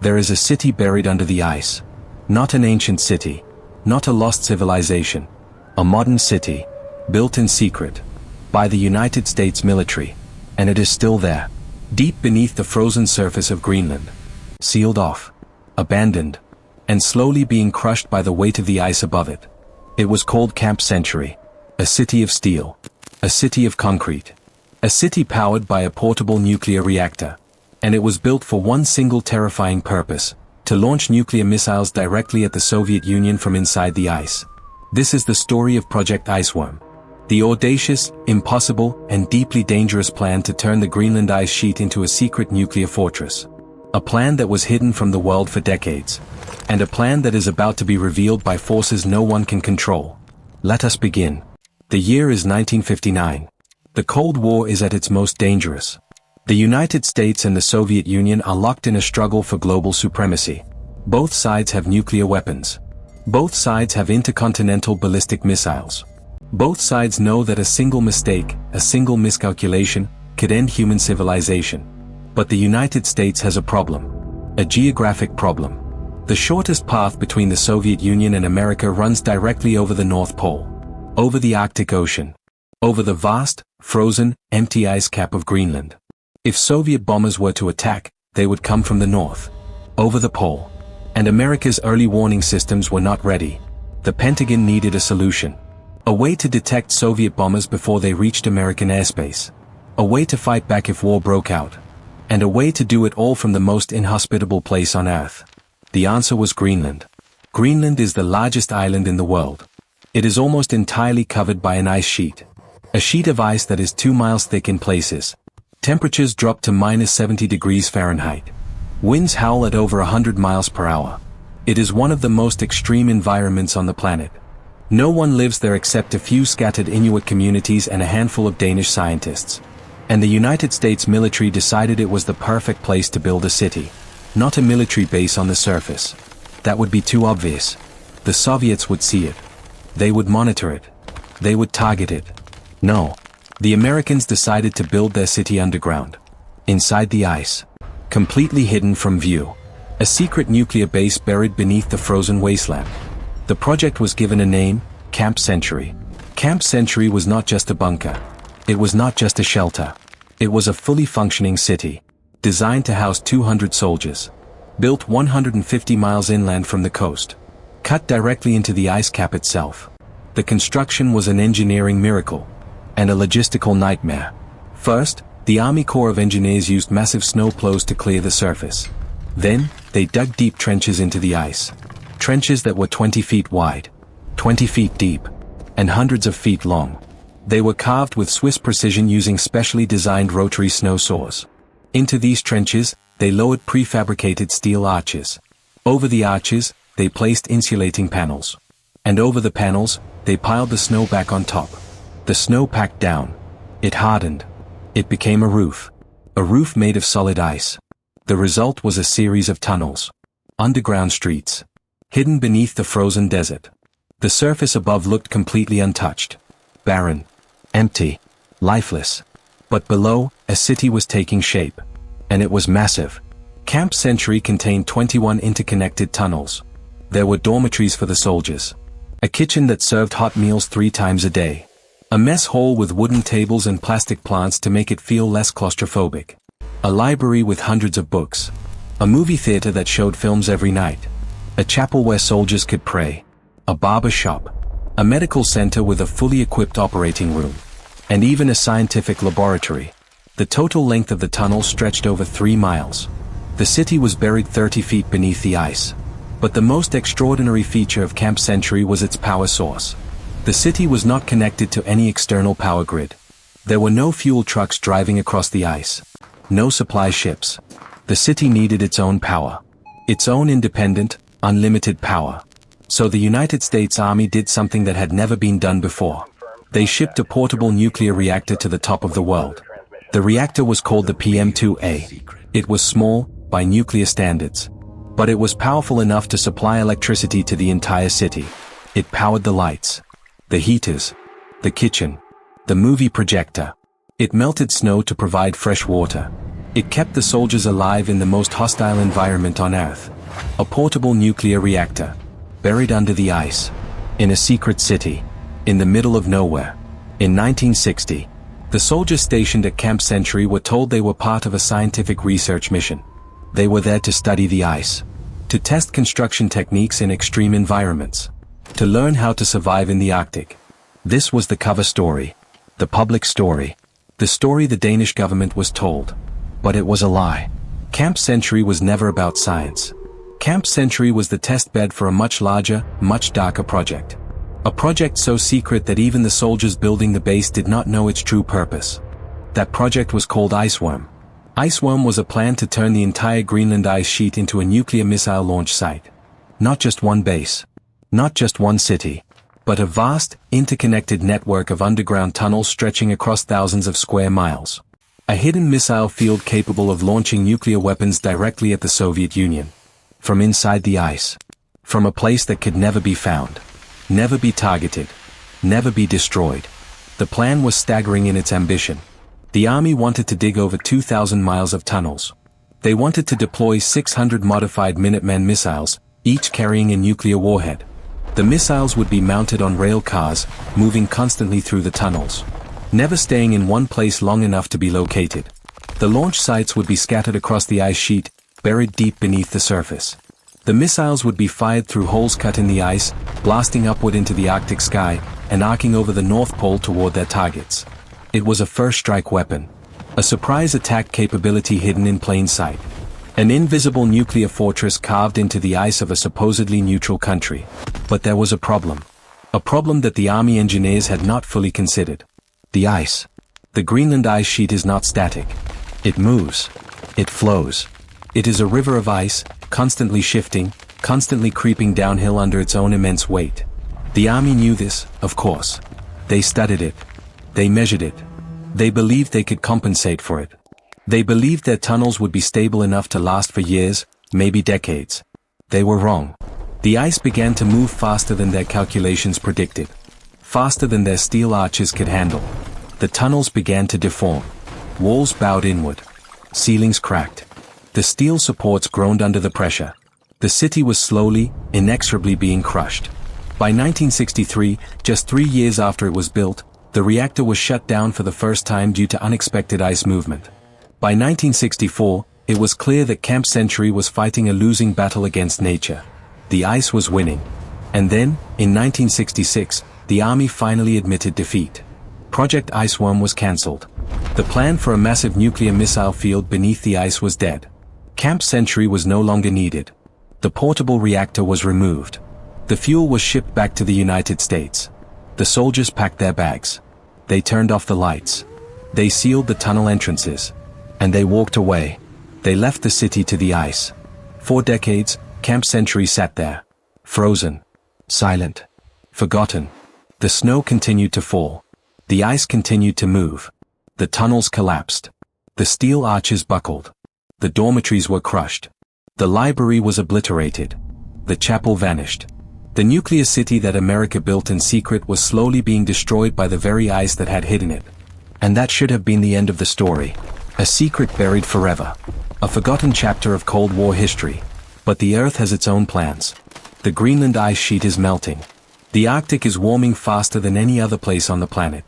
There is a city buried under the ice. Not an ancient city. Not a lost civilization. A modern city. Built in secret. By the United States military. And it is still there. Deep beneath the frozen surface of Greenland. Sealed off. Abandoned. And slowly being crushed by the weight of the ice above it. It was called Camp Century. A city of steel. A city of concrete. A city powered by a portable nuclear reactor. And it was built for one single terrifying purpose, to launch nuclear missiles directly at the Soviet Union from inside the ice. This is the story of Project Iceworm. The audacious, impossible, and deeply dangerous plan to turn the Greenland ice sheet into a secret nuclear fortress. A plan that was hidden from the world for decades. And a plan that is about to be revealed by forces no one can control. Let us begin. The year is 1959. The Cold War is at its most dangerous. The United States and the Soviet Union are locked in a struggle for global supremacy. Both sides have nuclear weapons. Both sides have intercontinental ballistic missiles. Both sides know that a single mistake, a single miscalculation, could end human civilization. But the United States has a problem. A geographic problem. The shortest path between the Soviet Union and America runs directly over the North Pole. Over the Arctic Ocean. Over the vast, frozen, empty ice cap of Greenland. If Soviet bombers were to attack, they would come from the north. Over the pole. And America's early warning systems were not ready. The Pentagon needed a solution. A way to detect Soviet bombers before they reached American airspace. A way to fight back if war broke out. And a way to do it all from the most inhospitable place on Earth. The answer was Greenland. Greenland is the largest island in the world. It is almost entirely covered by an ice sheet. A sheet of ice that is 2 miles thick in places. Temperatures drop to -70 degrees Fahrenheit. Winds howl at over 100 miles per hour. It is one of the most extreme environments on the planet. No one lives there except a few scattered Inuit communities and a handful of Danish scientists. And the United States military decided it was the perfect place to build a city. Not a military base on the surface. That would be too obvious. The Soviets would see it. They would monitor it. They would target it. No. The Americans decided to build their city underground. Inside the ice. Completely hidden from view. A secret nuclear base buried beneath the frozen wasteland. The project was given a name, Camp Century. Camp Century was not just a bunker. It was not just a shelter. It was a fully functioning city. Designed to house 200 soldiers. Built 150 miles inland from the coast. Cut directly into the ice cap itself. The construction was an engineering miracle. And a logistical nightmare. First, the Army Corps of Engineers used massive snow plows to clear the surface. Then, they dug deep trenches into the ice. Trenches that were 20 feet wide, 20 feet deep, and hundreds of feet long. They were carved with Swiss precision using specially designed rotary snow saws. Into these trenches, they lowered prefabricated steel arches. Over the arches, they placed insulating panels. And over the panels, they piled the snow back on top. The snow packed down. It hardened. It became a roof. A roof made of solid ice. The result was a series of tunnels. Underground streets. Hidden beneath the frozen desert. The surface above looked completely untouched. Barren. Empty. Lifeless. But below, a city was taking shape. And it was massive. Camp Century contained 21 interconnected tunnels. There were dormitories for the soldiers. A kitchen that served hot meals 3 times a day. A mess hall with wooden tables and plastic plants to make it feel less claustrophobic. A library with hundreds of books. A movie theater that showed films every night. A chapel where soldiers could pray. A barber shop. A medical center with a fully equipped operating room. And even a scientific laboratory. The total length of the tunnel stretched over 3 miles. The city was buried 30 feet beneath the ice. But the most extraordinary feature of Camp Century was its power source. The city was not connected to any external power grid. There were no fuel trucks driving across the ice. No supply ships. The city needed its own power. Its own independent, unlimited power. So the United States Army did something that had never been done before. They shipped a portable nuclear reactor to the top of the world. The reactor was called the PM-2A. It was small, by nuclear standards. But it was powerful enough to supply electricity to the entire city. It powered the lights. The heaters, the kitchen, the movie projector. It melted snow to provide fresh water. It kept the soldiers alive in the most hostile environment on Earth. A portable nuclear reactor, buried under the ice, in a secret city, in the middle of nowhere. In 1960, the soldiers stationed at Camp Century were told they were part of a scientific research mission. They were there to study the ice, to test construction techniques in extreme environments, to learn how to survive in the Arctic. This was the cover story, the public story, the story the Danish government was told. But it was a lie. Camp Century was never about science. Camp Century was the test bed for a much larger, much darker project. A project so secret that even the soldiers building the base did not know its true purpose. That project was called Iceworm. Iceworm was a plan to turn the entire Greenland ice sheet into a nuclear missile launch site. Not just one base. Not just one city. But a vast, interconnected network of underground tunnels stretching across thousands of square miles. A hidden missile field capable of launching nuclear weapons directly at the Soviet Union. From inside the ice. From a place that could never be found. Never be targeted. Never be destroyed. The plan was staggering in its ambition. The army wanted to dig over 2,000 miles of tunnels. They wanted to deploy 600 modified Minuteman missiles, each carrying a nuclear warhead. The missiles would be mounted on rail cars, moving constantly through the tunnels. Never staying in one place long enough to be located. The launch sites would be scattered across the ice sheet, buried deep beneath the surface. The missiles would be fired through holes cut in the ice, blasting upward into the Arctic sky, and arcing over the North Pole toward their targets. It was a first-strike weapon. A surprise attack capability hidden in plain sight. An invisible nuclear fortress carved into the ice of a supposedly neutral country. But there was a problem. A problem that the army engineers had not fully considered. The ice. The Greenland ice sheet is not static. It moves. It flows. It is a river of ice, constantly shifting, constantly creeping downhill under its own immense weight. The army knew this, of course. They studied it. They measured it. They believed they could compensate for it. They believed their tunnels would be stable enough to last for years, maybe decades. They were wrong. The ice began to move faster than their calculations predicted. Faster than their steel arches could handle. The tunnels began to deform. Walls bowed inward. Ceilings cracked. The steel supports groaned under the pressure. The city was slowly, inexorably being crushed. By 1963, just 3 years after it was built, the reactor was shut down for the first time due to unexpected ice movement. By 1964, it was clear that Camp Century was fighting a losing battle against nature. The ice was winning. And then, in 1966, the army finally admitted defeat. Project Iceworm was cancelled. The plan for a massive nuclear missile field beneath the ice was dead. Camp Century was no longer needed. The portable reactor was removed. The fuel was shipped back to the United States. The soldiers packed their bags. They turned off the lights. They sealed the tunnel entrances. And they walked away. They left the city to the ice. 4 decades, Camp Century sat there. Frozen. Silent. Forgotten. The snow continued to fall. The ice continued to move. The tunnels collapsed. The steel arches buckled. The dormitories were crushed. The library was obliterated. The chapel vanished. The nuclear city that America built in secret was slowly being destroyed by the very ice that had hidden it. And that should have been the end of the story. A secret buried forever. A forgotten chapter of Cold War history. But the Earth has its own plans. The Greenland ice sheet is melting. The Arctic is warming faster than any other place on the planet.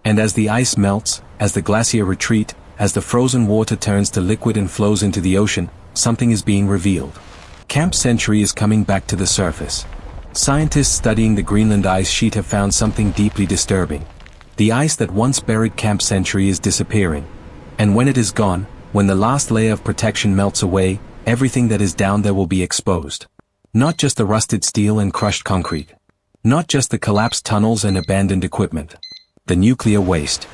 And as the ice melts, as the glacier retreat, as the frozen water turns to liquid and flows into the ocean, something is being revealed. Camp Century is coming back to the surface. Scientists studying the Greenland ice sheet have found something deeply disturbing. The ice that once buried Camp Century is disappearing. And when it is gone, when the last layer of protection melts away, everything that is down there will be exposed. Not just the rusted steel and crushed concrete. Not just the collapsed tunnels and abandoned equipment. The nuclear waste.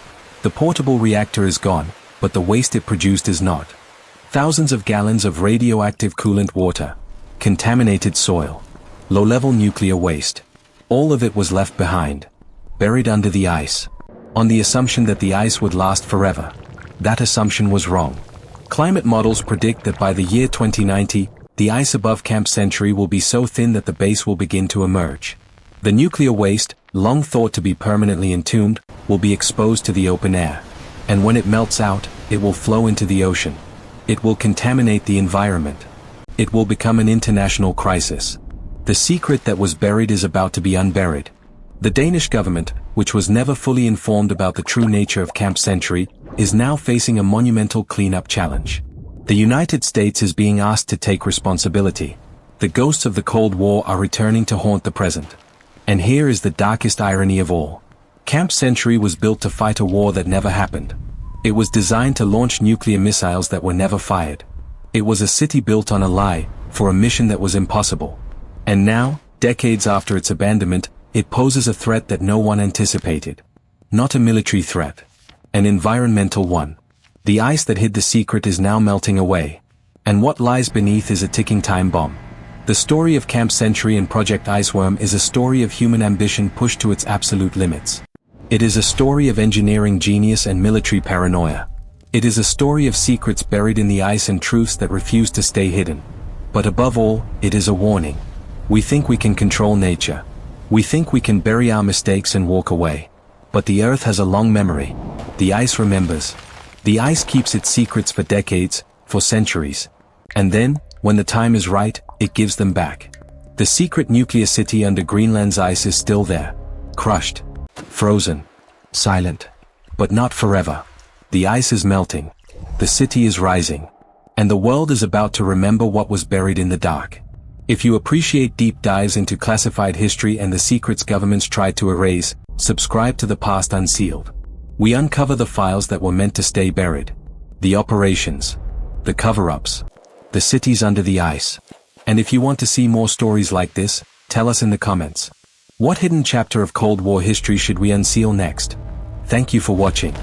The portable reactor is gone, but the waste it produced is not. Thousands of gallons of radioactive coolant water. Contaminated soil. Low-level nuclear waste. All of it was left behind. Buried under the ice. On the assumption that the ice would last forever. That assumption was wrong. Climate models predict that by the year 2090, the ice above Camp Century will be so thin that the base will begin to emerge. The nuclear waste, long thought to be permanently entombed, will be exposed to the open air. And when it melts out, it will flow into the ocean. It will contaminate the environment. It will become an international crisis. The secret that was buried is about to be unburied. The Danish government, which was never fully informed about the true nature of Camp Century, is now facing a monumental cleanup challenge. The United States is being asked to take responsibility. The ghosts of the Cold War are returning to haunt the present. And here is the darkest irony of all. Camp Century was built to fight a war that never happened. It was designed to launch nuclear missiles that were never fired. It was a city built on a lie, for a mission that was impossible. And now, decades after its abandonment, it poses a threat that no one anticipated. Not a military threat. An environmental one. The ice that hid the secret is now melting away. And what lies beneath is a ticking time bomb. The story of Camp Century and Project Iceworm is a story of human ambition pushed to its absolute limits. It is a story of engineering genius and military paranoia. It is a story of secrets buried in the ice and truths that refuse to stay hidden. But above all, it is a warning. We think we can control nature. We think we can bury our mistakes and walk away. But the Earth has a long memory. The ice remembers. The ice keeps its secrets for decades, for centuries. And then, when the time is right, it gives them back. The secret nuclear city under Greenland's ice is still there. Crushed. Frozen. Silent. But not forever. The ice is melting. The city is rising. And the world is about to remember what was buried in the dark. If you appreciate deep dives into classified history and the secrets governments tried to erase, subscribe to The Past Unsealed. We uncover the files that were meant to stay buried. The operations. The cover-ups. The cities under the ice. And if you want to see more stories like this, tell us in the comments. What hidden chapter of Cold War history should we unseal next? Thank you for watching.